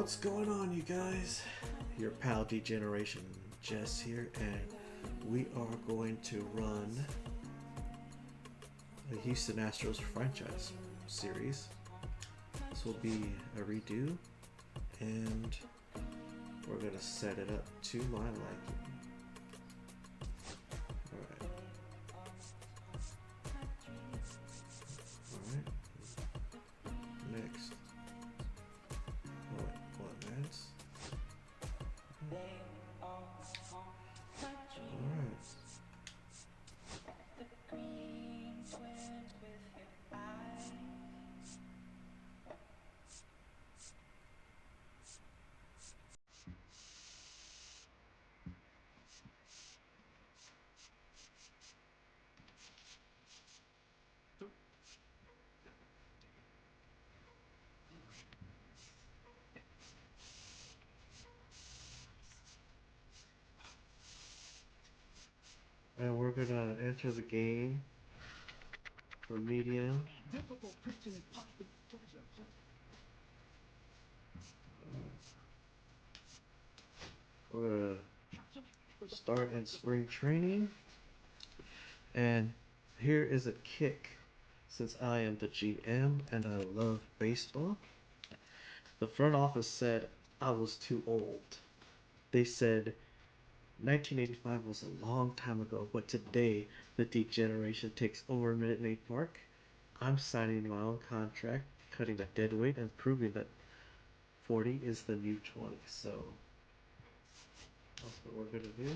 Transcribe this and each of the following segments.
What's going on, you guys? Your pal Degeneration Jess here, and we are going to run the Houston Astros franchise series. This will be a redo, and we're going to set it up to my liking. Alright. Alright. Next. What, next? And we're gonna enter the game for medium. We're gonna start in spring training. And here is a kick. Since I am the GM and I love baseball, the front office said I was too old. They said 1985 was a long time ago, but today the degeneration takes over Minute Maid Park. I'm signing my own contract, cutting the dead weight, and proving that 40 is the new 20. So that's what we're gonna do.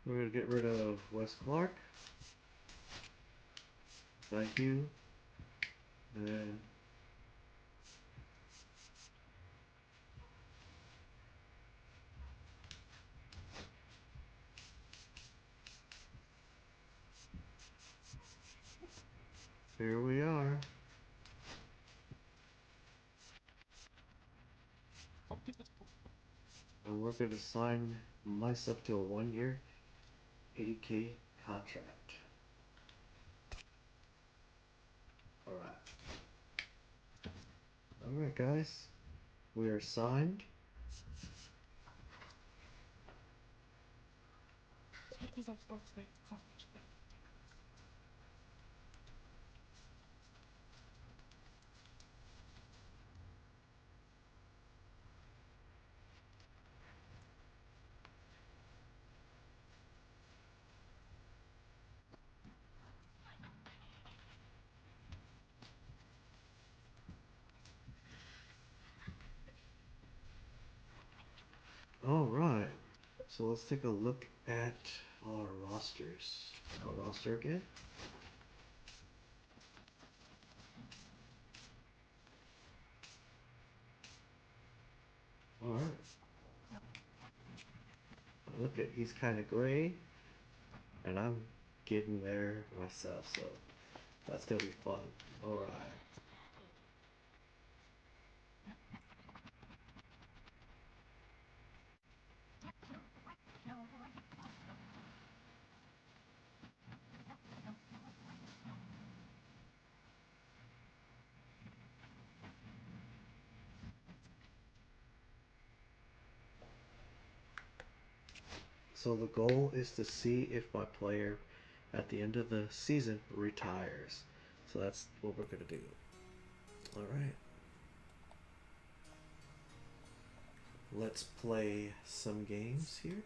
We're gonna get rid of Wes Clark. Thank you. And here we are. And we're gonna sign myself to a 1-year, 80K contract. Alright guys, we are signed. Alright, so let's take a look at our rosters. Our roster again. Alright. Look at, he's kind of gray, and I'm getting there myself, so that's gonna be fun. Alright. So the goal is to see if my player at the end of the season retires. So that's what we're gonna do. Alright. Let's play some games here.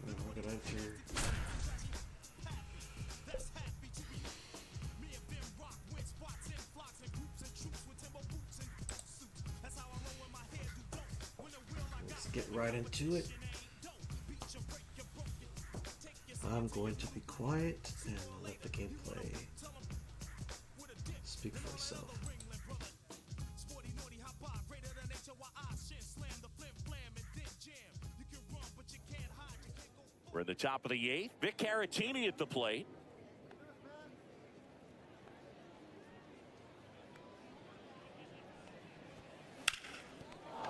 We're gonna enter. Let's get right into it. I'm going to be quiet and let the gameplay speak for itself. We're at the top of the 8th. Vic Caratini at the plate.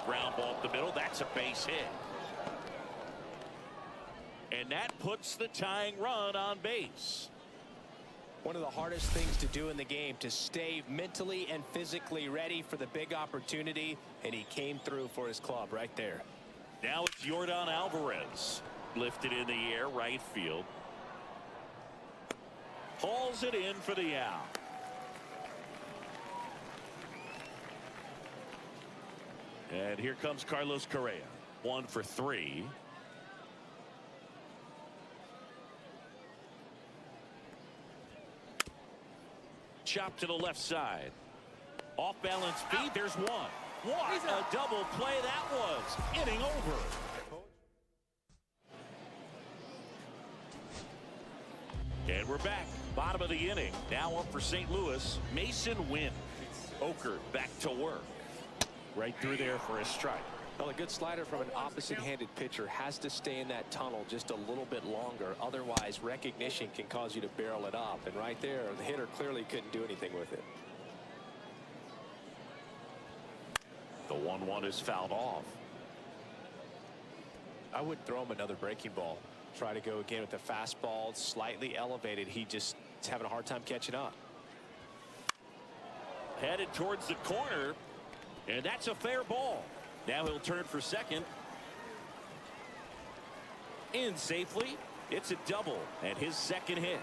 Ground ball up the middle. That's a base hit. And that puts the tying run on base. One of the hardest things to do in the game, to stay mentally and physically ready for the big opportunity, and he came through for his club right there. Now it's Yordan Alvarez. Lifted in the air, right field. Hauls it in for the out. And here comes Carlos Correa. 1 for 3. Chop to the left side. Off balance feed. There's one. What a double play that was. Inning over. And we're back. Bottom of the inning. Now up for St. Louis. Mason Wynn. Oker back to work. Right through there for a strike. Well, a good slider from an opposite-handed pitcher has to stay in that tunnel just a little bit longer. Otherwise, recognition can cause you to barrel it up. And right there, the hitter clearly couldn't do anything with it. The 1-1 is fouled off. I would throw him another breaking ball. Try to go again with the fastball, slightly elevated. He just is having a hard time catching up. Headed towards the corner, and that's a fair ball. Now he'll turn for second. In safely. It's a double and his second hit.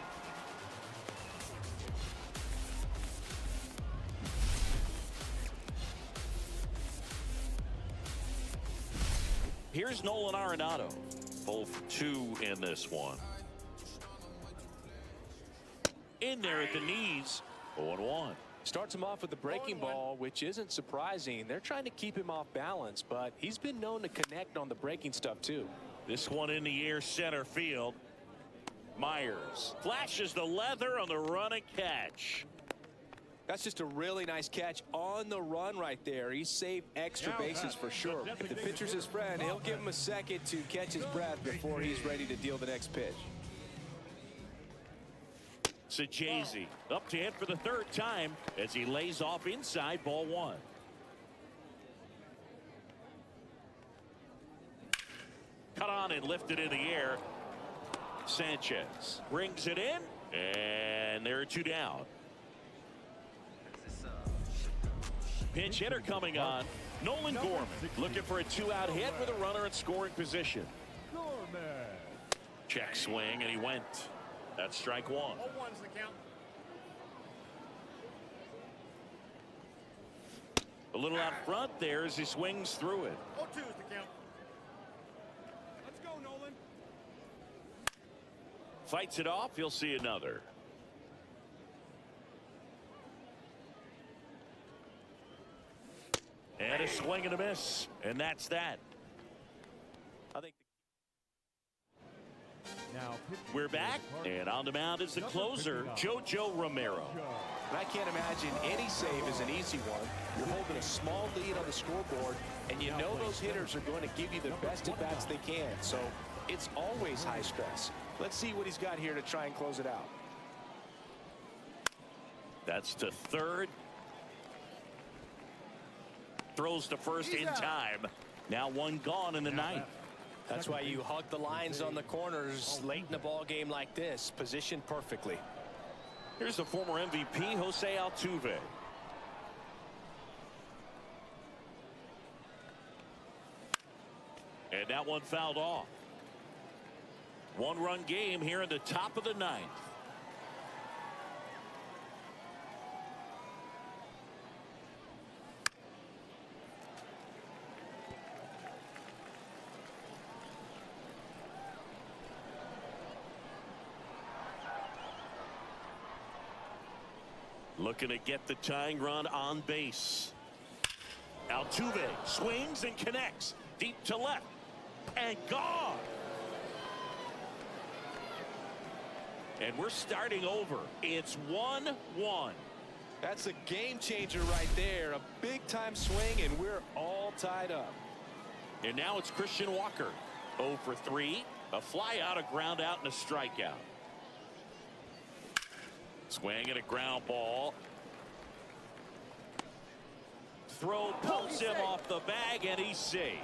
Here's Nolan Arenado. 0 for 2 in this one. In there at the knees. 0-1. Starts him off with the breaking ball, which isn't surprising. They're trying to keep him off balance, but he's been known to connect on the breaking stuff too. This one in the air, center field. Myers flashes the leather on the run and catch. That's just a really nice catch on the run right there. He saved extra bases for sure. If the pitcher's his friend, he'll give him a second to catch his breath before he's ready to deal the next pitch. Sajazi up to hit for the 3rd time as he lays off inside, ball 1. Cut on and lifted in the air. Sanchez brings it in, and there are 2 down. Pinch hitter coming on. Nolan Gorman looking for a 2-out hit with a runner in scoring position. Check swing, and he went. That's strike 1. 0-1's the count. A little out front there as he swings through it. 0-2's the count. Let's go, Nolan. Fights it off. He'll see another. And a swing and a miss. And that's that. I think we're back, and on the mound is the closer, JoJo Romero. And I can't imagine any save is an easy one. You're holding a small lead on the scoreboard, and you know those hitters are going to give you the best at-bats they can. So it's always high stress. Let's see what he's got here to try and close it out. That's to third. Throws to first in time. Now 1 gone in the 9th. That's why you hug the lines on the corners late in a ball game like this, positioned perfectly. Here's the former MVP, Jose Altuve. And that one fouled off. 1-run game here in the top of the 9th. Looking to get the tying run on base. Altuve swings and connects deep to left and gone. And we're starting over. It's 1-1. That's a game changer right there. A big time swing, and we're all tied up. And now it's Christian Walker. 0 for 3. A fly out, a ground out, and a strikeout. Swing and a ground ball. Throw pulls him off the bag, and he's safe.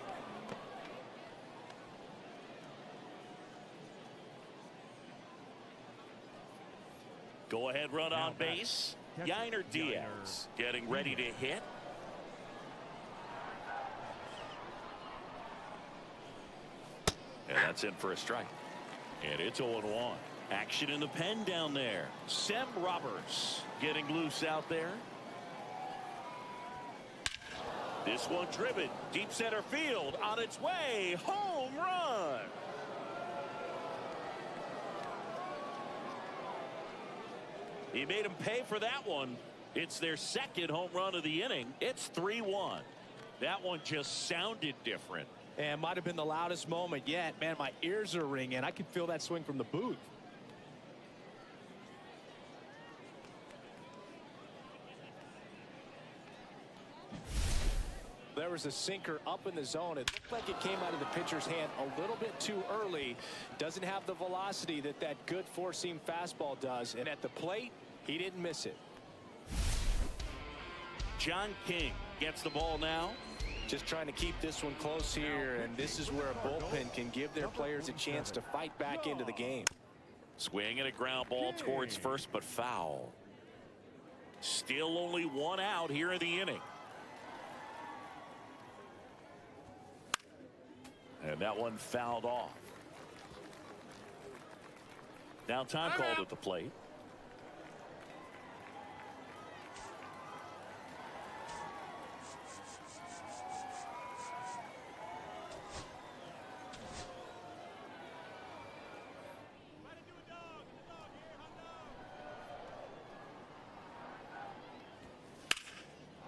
Go ahead run on base. Yainer Diaz getting ready to hit. And that's in for a strike. And it's 0-1. Action in the pen down there. Sem Roberts getting loose out there. This one driven deep center field, on its way, home run. He made him pay for that one. It's their second home run of the inning. It's 3-1. That one just sounded different. And might have been the loudest moment yet. Man, my ears are ringing. I can feel that swing from the booth. There was a sinker up in the zone. It looked like it came out of the pitcher's hand a little bit too early. Doesn't have the velocity that good four-seam fastball does. And at the plate, he didn't miss it. John King gets the ball now. Just trying to keep this one close here, and this is where a bullpen can give their players a chance to fight back into the game. Swing and a ground ball towards first, but foul. Still only one out here in the inning. And that one fouled off. Now time called at the plate.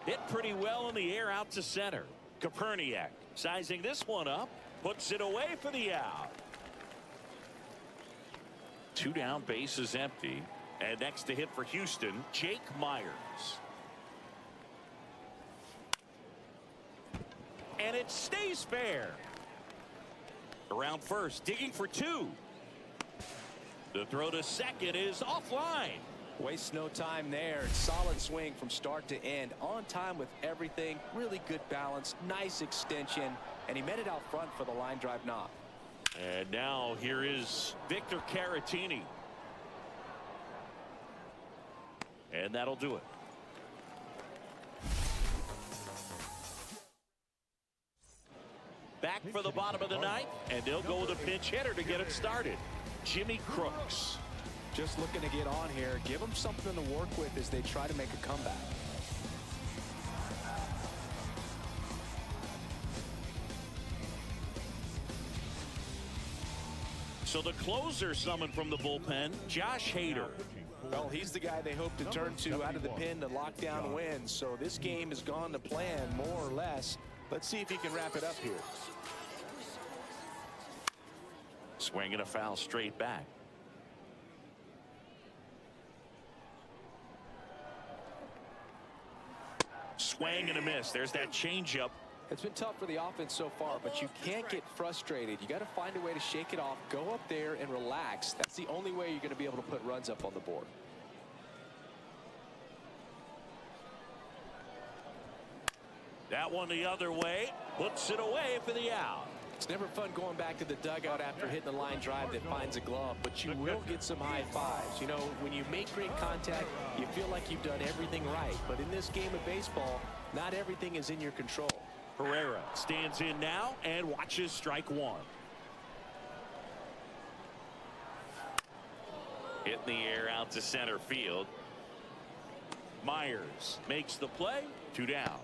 Hit pretty well in the air out to center. Koperniak sizing this one up. Puts it away for the out. 2 down, base is empty. And next to hit for Houston, Jake Myers. And it stays fair. Around first, digging for 2. The throw to second is offline. Wastes no time there. Solid swing from start to end. On time with everything. Really good balance. Nice extension. And he met it out front for the line drive knock. And now here is Victor Caratini. And that'll do it. Back for the bottom of the ninth. And they'll go with a pinch hitter to get it started. Jimmy Crooks. Just looking to get on here. Give them something to work with as they try to make a comeback. So the closer summoned from the bullpen, Josh Hader. Well, he's the guy they hope to turn to out of the pen to lock down wins. So this game has gone to plan more or less. Let's see if he can wrap it up here. Swing and a foul straight back. Swing and a miss. There's that changeup. It's been tough for the offense so far, but you can't get frustrated. You got to find a way to shake it off, go up there and relax. That's the only way you're going to be able to put runs up on the board. That one the other way, puts it away for the out. It's never fun going back to the dugout after hitting a line drive that finds a glove, but you will get some high fives. You know, when you make great contact, you feel like you've done everything right. But in this game of baseball, not everything is in your control. Herrera stands in now and watches strike one. Hit in the air out to center field. Myers makes the play. 2 down.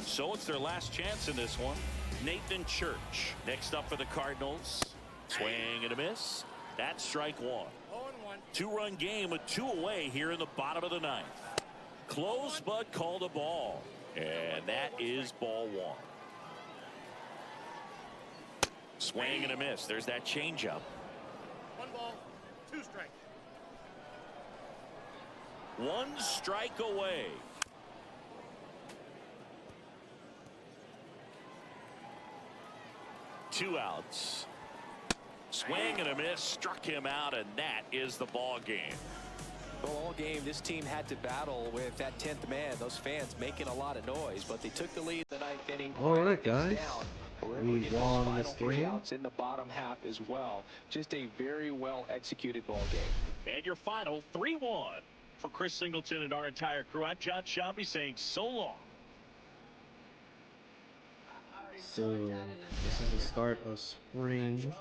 So it's their last chance in this one. Nathan Church next up for the Cardinals. Swing and a miss. That's strike one. 2-run game with 2 away here in the bottom of the ninth. Close but called a ball. And that is ball 1. Swing and a miss. There's that changeup. 1 ball, 2 strikes. 1 strike away. Two outs. Swing and a miss, struck him out, and that is the ball game. Well, all game, this team had to battle with that 10th man. Those fans making a lot of noise, but they took the lead in the 9th inning. All right, guys. We won this game. Outs in the bottom half as well. Just a very well executed ball game. And your final 3-1. For Chris Singleton and our entire crew, I'm John Shelby saying so long. So this is the start of spring.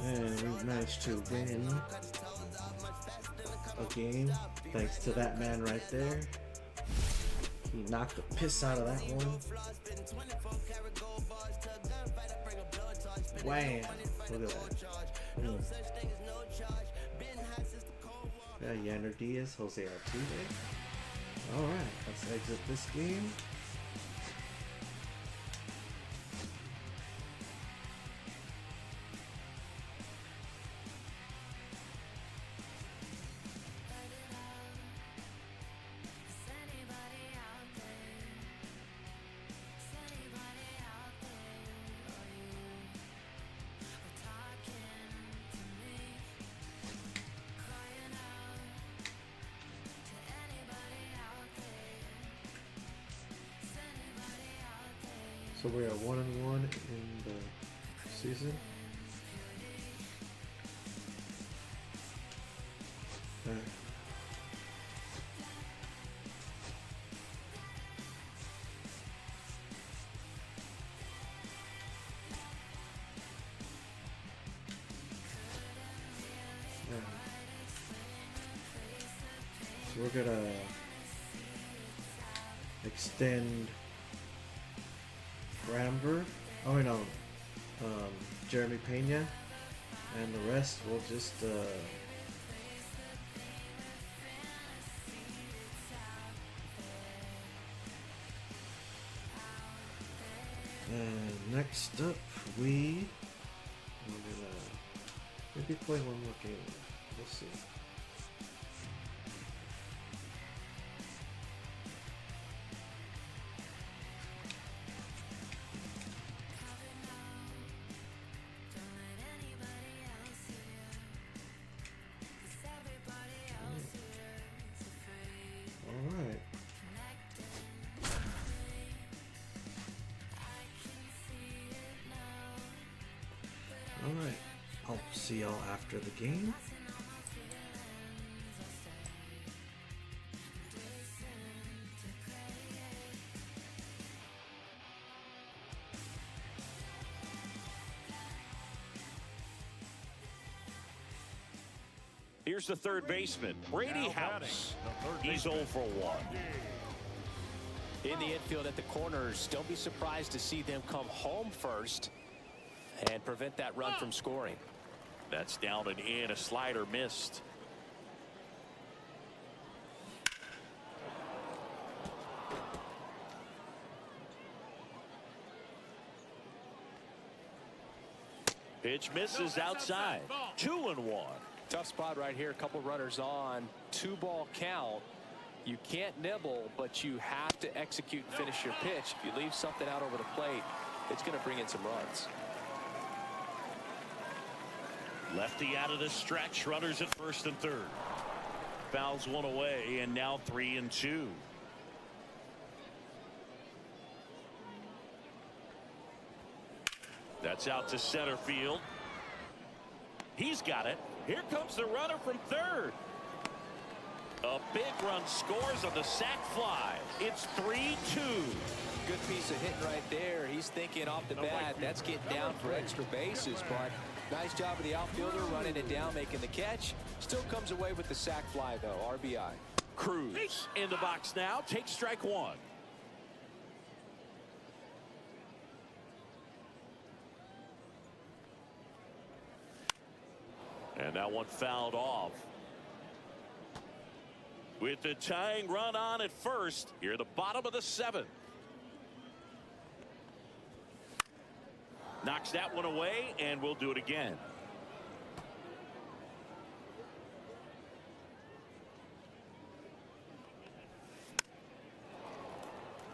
And we managed to win a game thanks to that man right there. He knocked the piss out of that one. Wham! Look at that. Yander Diaz, Jose Altuve. Alright, let's exit this game. So we are 1-1 in the season. All right. So we're gonna extend Ramber, Jeremy Peña, and the rest will just and next up we're gonna maybe play one more game. We'll see. Alright, I'll see y'all after the game. Here's the third baseman, Brady House. He's 0 for 1. In the infield at the corners, don't be surprised to see them come home first and prevent that run from scoring. That's down and in, a slider missed. Pitch misses outside. 2-1. Tough spot right here. A couple runners on. 2-ball count. You can't nibble, but you have to execute and finish your pitch. If you leave something out over the plate, it's going to bring in some runs. Lefty out of the stretch. Runners at first and third. Fouls one away, and now 3-2. That's out to center field. He's got it. Here comes the runner from third. A big run scores on the sac fly. It's 3-2. Good piece of hitting right there. He's thinking off the bat, that's getting down for extra bases, but nice job of the outfielder running it down, making the catch. Still comes away with the sac fly, though. RBI. Cruz in the box now. Takes strike one. And that one fouled off. With the tying run on at first, here at the bottom of the seventh. Knocks that one away, and we'll do it again.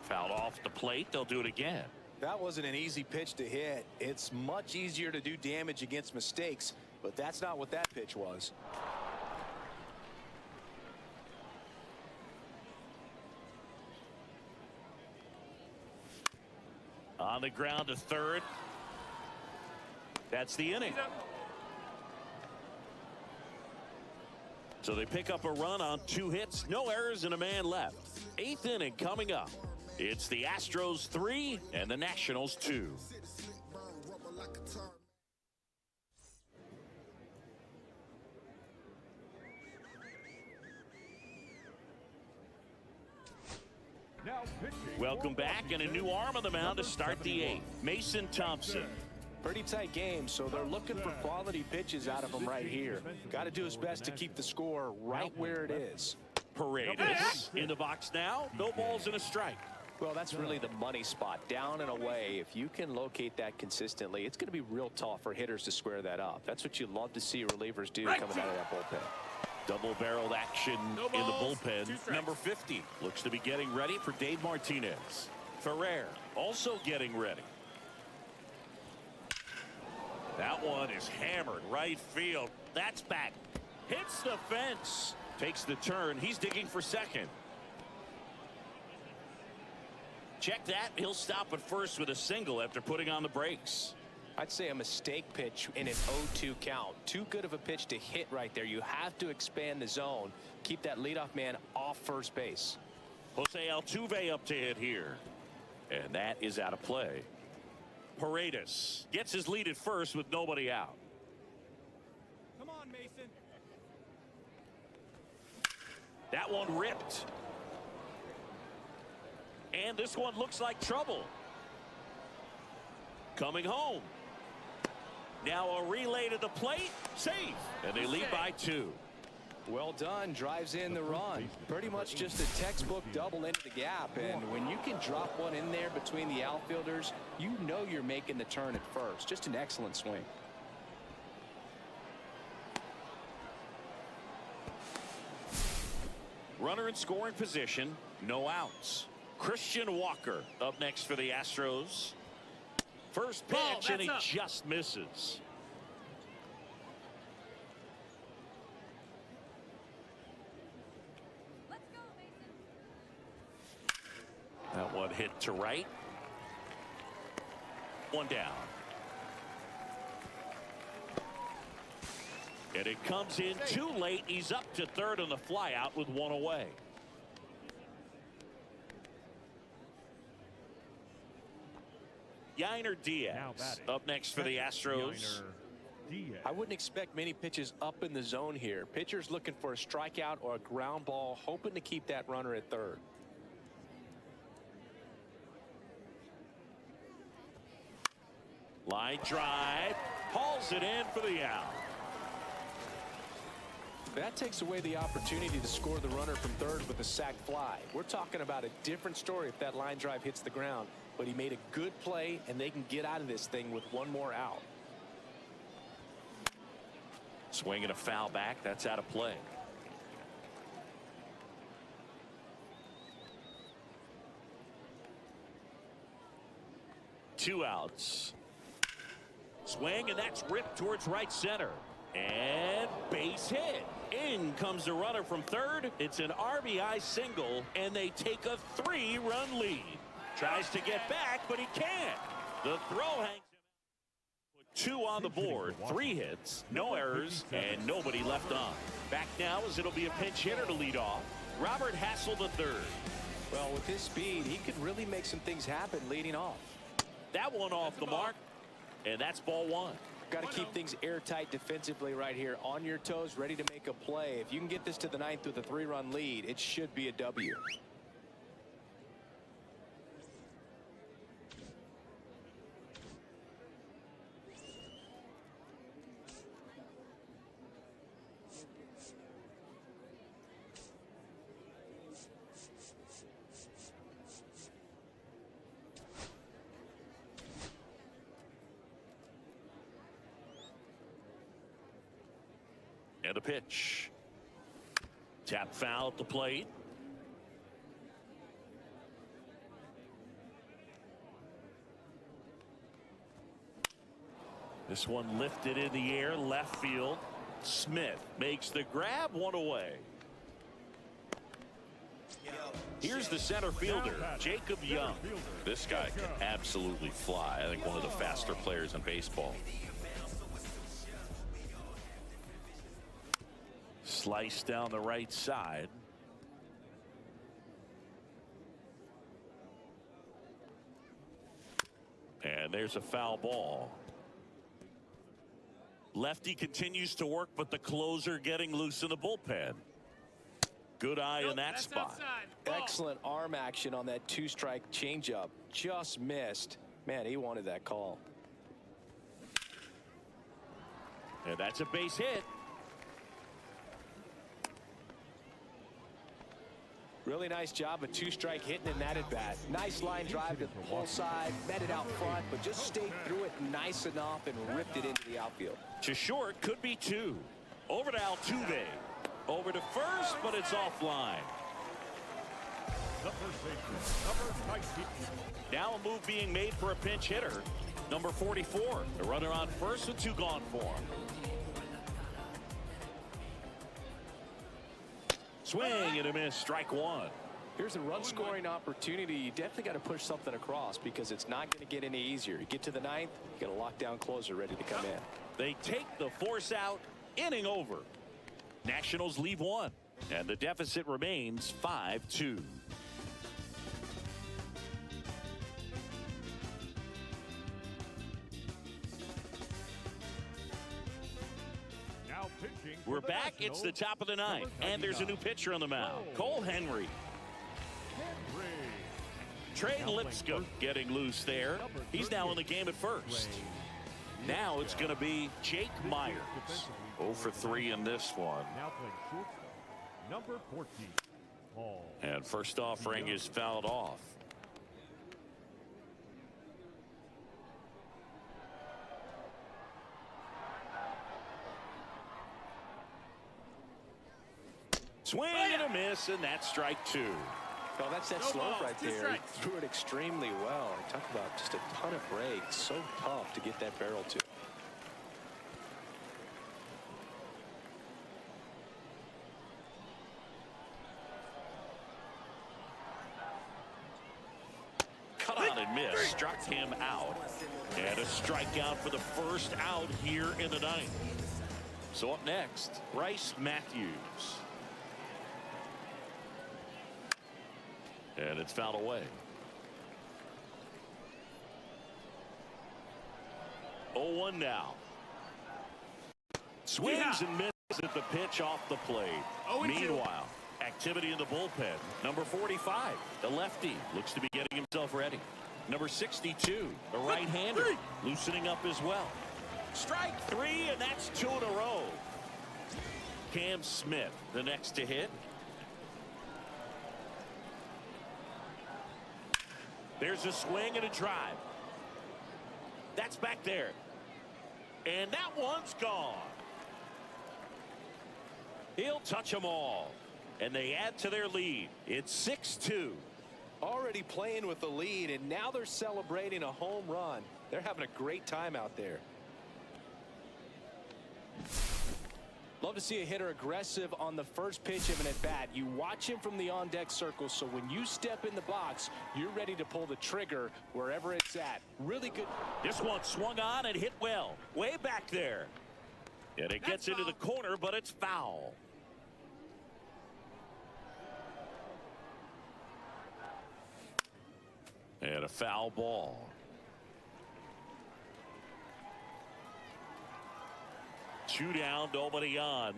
Fouled off the plate. They'll do it again. That wasn't an easy pitch to hit. It's much easier to do damage against mistakes, but that's not what that pitch was. On the ground to third. That's the inning. So they pick up a run on 2 hits, no errors, and a man left. 8th inning coming up. It's the Astros 3 and the Nationals 2. Welcome back, and a new arm on the mound to start the 8th. Mason Thompson. Pretty tight game, so they're looking for quality pitches out of him right here. Got to do his best to keep the score right where it is. Paredes in the box now. No balls and a strike. Well, that's really the money spot, down and away. If you can locate that consistently, it's going to be real tough for hitters to square that up. That's what you love to see relievers do coming out of that bullpen. Double-barreled action in the bullpen. Number 50 looks to be getting ready for Dave Martinez. Ferrer also getting ready. That one is hammered right field. That's back. Hits the fence. Takes the turn. He's digging for second. Check that. He'll stop at first with a single after putting on the brakes. I'd say a mistake pitch in an 0-2 count. Too good of a pitch to hit right there. You have to expand the zone. Keep that leadoff man off first base. Jose Altuve up to hit here. And that is out of play. Paredes gets his lead at first with nobody out. Come on, Mason. That one ripped. And this one looks like trouble. Coming home. Now a relay to the plate. Safe. And they lead by 2. Well done. Drives in the run. Pretty much just a textbook double into the gap. And when you can drop one in there between the outfielders, you know you're making the turn at first. Just an excellent swing. Runner in scoring position. No outs. Christian Walker up next for the Astros. First pitch, and he just misses. Let's go, Mason. That one hit to right. One down. And it comes in too late. He's up to third on the fly out with one away. Yainer Diaz up next for the Astros. I wouldn't expect many pitches up in the zone here. Pitcher's looking for a strikeout or a ground ball, hoping to keep that runner at third. Line drive. Hauls it in for the out. That takes away the opportunity to score the runner from third with a sac fly. We're talking about a different story if that line drive hits the ground. But he made a good play, and they can get out of this thing with one more out. Swing and a foul back. That's out of play. Two outs. Swing, and that's ripped towards right center. And base hit. In comes the runner from third. It's an RBI single, and they take a 3-run lead. Tries to get back, but he can't. The throw hangs him out. Put 2 on the board, 3 hits, no errors, and nobody left on. Back now as it'll be a pinch hitter to lead off. Robert Hassel III. Well, with his speed, he could really make some things happen leading off. That one off the mark, and that's ball 1. Got to keep things airtight defensively right here. On your toes, ready to make a play. If you can get this to the 9th with a 3-run lead, it should be a W. And a pitch. Tap foul at the plate. This one lifted in the air, left field. Smith makes the grab, one away. Here's the center fielder, Jacob Young. This guy can absolutely fly. I think one of the faster players in baseball. Slice down the right side. And there's a foul ball. Lefty continues to work, but the closer getting loose in the bullpen. Good eye in that spot. Excellent arm action on that two-strike changeup. Just missed. Man, he wanted that call. And that's a base hit. Really nice job of two-strike hitting in that at bat. Nice line drive to the whole side, met it out front, but just stayed through it nice enough and ripped it into the outfield. To short, could be two. Over to Altuve. Over to first, but it's offline. Now a move being made for a pinch hitter. Number 44. The runner on first with two gone for him. Swing and a miss, strike one. Here's a run scoring opportunity. You definitely got to push something across because it's not going to get any easier. You get to the ninth, you got a lockdown closer ready to come in. They take the force out, inning over. Nationals leave one, and the deficit remains 5-2. We're back. It's the top of the ninth, and there's a new pitcher on the mound, Cole Henry. Trey Lipscomb getting loose there. He's now in the game at first. Now it's going to be Jake Myers. 0 for 3 in this one. Number 14. And first offering is fouled off. Swing and a miss, and that's strike two. Oh, that's that slope right there. He threw it extremely well. Talk about just a ton of breaks. So tough to get that barrel to. Cut on and miss. Struck him out. And a strikeout for the first out here in the ninth. So up next, Bryce Matthews. And it's fouled away. 0-1 now. Swings and misses at the pitch off the plate. Meanwhile, activity in the bullpen. Number 45, the lefty, looks to be getting himself ready. Number 62, the right-hander, loosening up as well. Strike three, and that's two in a row. Cam Smith, the next to hit. There's a swing and a drive. That's back there. And that one's gone. He'll touch them all. And they add to their lead. It's 6-2. Already playing with the lead, and now they're celebrating a home run. They're having a great time out there. Love to see a hitter aggressive on the first pitch of an at-bat. You watch him from the on-deck circle, so when you step in the box, you're ready to pull the trigger wherever it's at. Really good. This one swung on and hit well. Way back there. And it gets into the corner, but it's foul. And a foul ball. Two down, nobody on.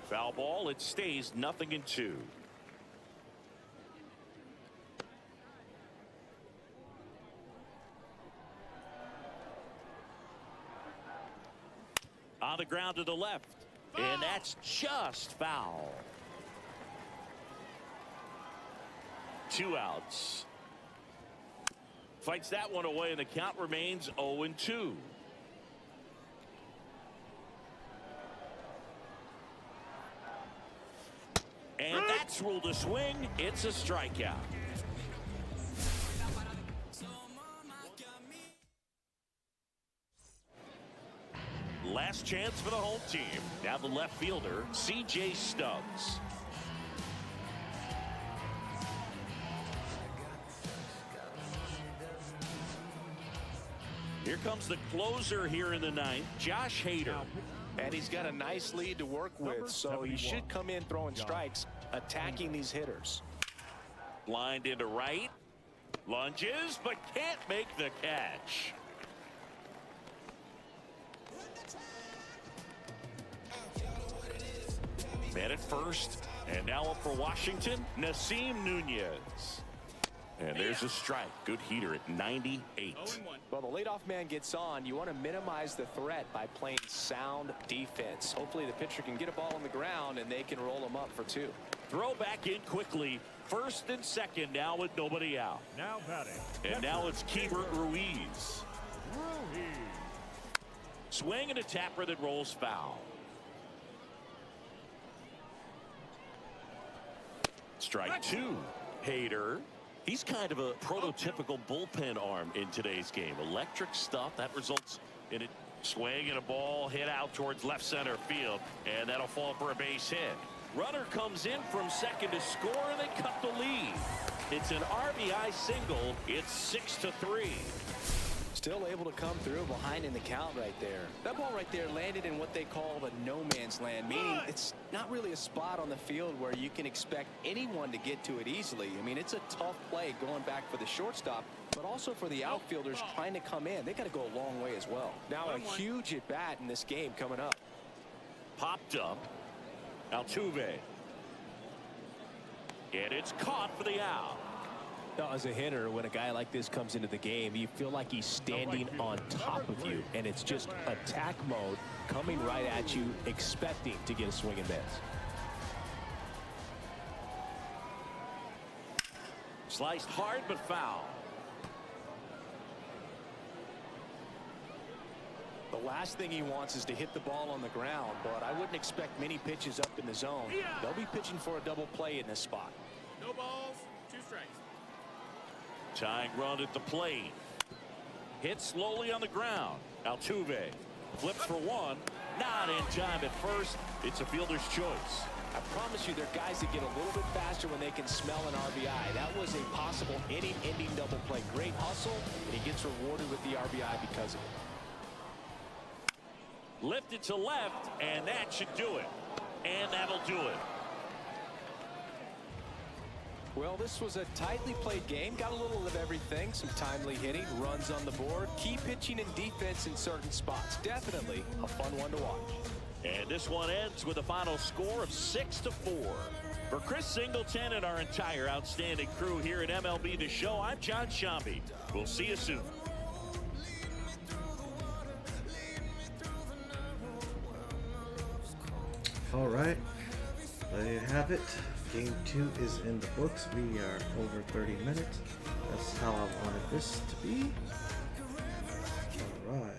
Foul ball, it stays 0-2. On the ground to the left. And that's just foul. 2 outs. Fights that one away, and the count remains 0-2. And that's ruled a swing. It's a strikeout. Last chance for the home team. Now the left fielder, C.J. Stubbs. Here comes the closer here in the ninth, Josh Hader. And he's got a nice lead to work with, so he should come in throwing strikes, attacking these hitters. Blind into right. Lunges, but can't make the catch. Man at first, and now up for Washington, Nasim Nunez. And there's a strike. Good heater at 98. Well, the leadoff man gets on. You want to minimize the threat by playing sound defense. Hopefully the pitcher can get a ball on the ground and they can roll him up for 2. Throw back in quickly. First and second now with nobody out. Now batting. And now it's Keibert Ruiz. Swing and a tapper that rolls foul. Strike 2. Hader. He's kind of a prototypical bullpen arm in today's game. Electric stuff that results in a swing and a ball hit out towards left center field, and that'll fall for a base hit. Runner comes in from second to score, and they cut the lead. It's an RBI single. It's 6-3. Still able to come through behind in the count right there. That ball right there landed in what they call the no man's land, meaning it's not really a spot on the field where you can expect anyone to get to it easily. I mean, it's a tough play going back for the shortstop, but also for the outfielders trying to come in. They got to go a long way as well. Now a huge at bat in this game coming up. Popped up. Altuve. And it's caught for the out. Now, as a hitter, when a guy like this comes into the game, you feel like he's standing on top of you, and it's just attack mode coming right at you, expecting to get a swing and miss. Sliced hard but foul. The last thing he wants is to hit the ball on the ground, but I wouldn't expect many pitches up in the zone. They'll be pitching for a double play in this spot. No balls, 2 strikes. Tying run at the plate. Hit slowly on the ground. Altuve flips for 1. Not in time at first. It's a fielder's choice. I promise you, there are guys that get a little bit faster when they can smell an RBI. That was a possible inning-ending double play. Great hustle, and he gets rewarded with the RBI because of it. Lifted to left, and that should do it. And that'll do it. Well, this was a tightly played game. Got a little of everything. Some timely hitting, runs on the board, key pitching and defense in certain spots. Definitely a fun one to watch. And this one ends with a final score of 6-4. For Chris Singleton and our entire outstanding crew here at MLB The Show, I'm John Shambi. We'll see you soon. All right, there you have it. Game 2 is in the books. We are over 30 minutes. That's how I wanted this to be. All right.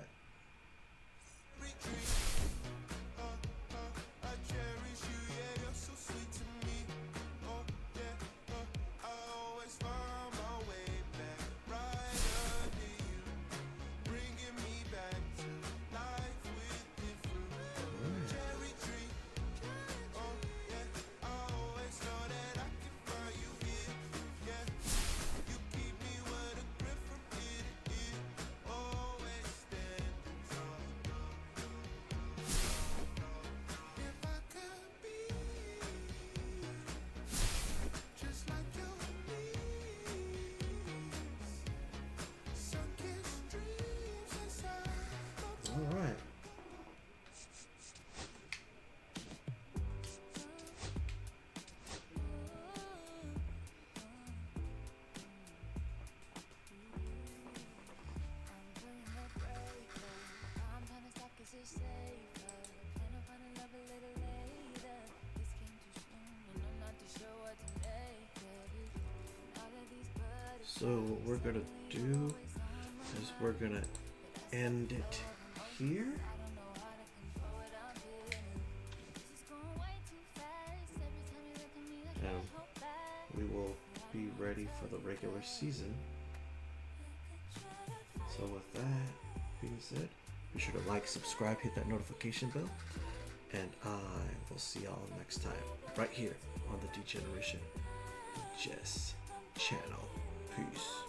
All right. So what we're gonna do is we're gonna end it here. And we will be ready for the regular season. So with that being said, Be sure to like, subscribe, hit that notification bell. And I will see y'all next time, right here on the Degeneration Chess channel. Peace.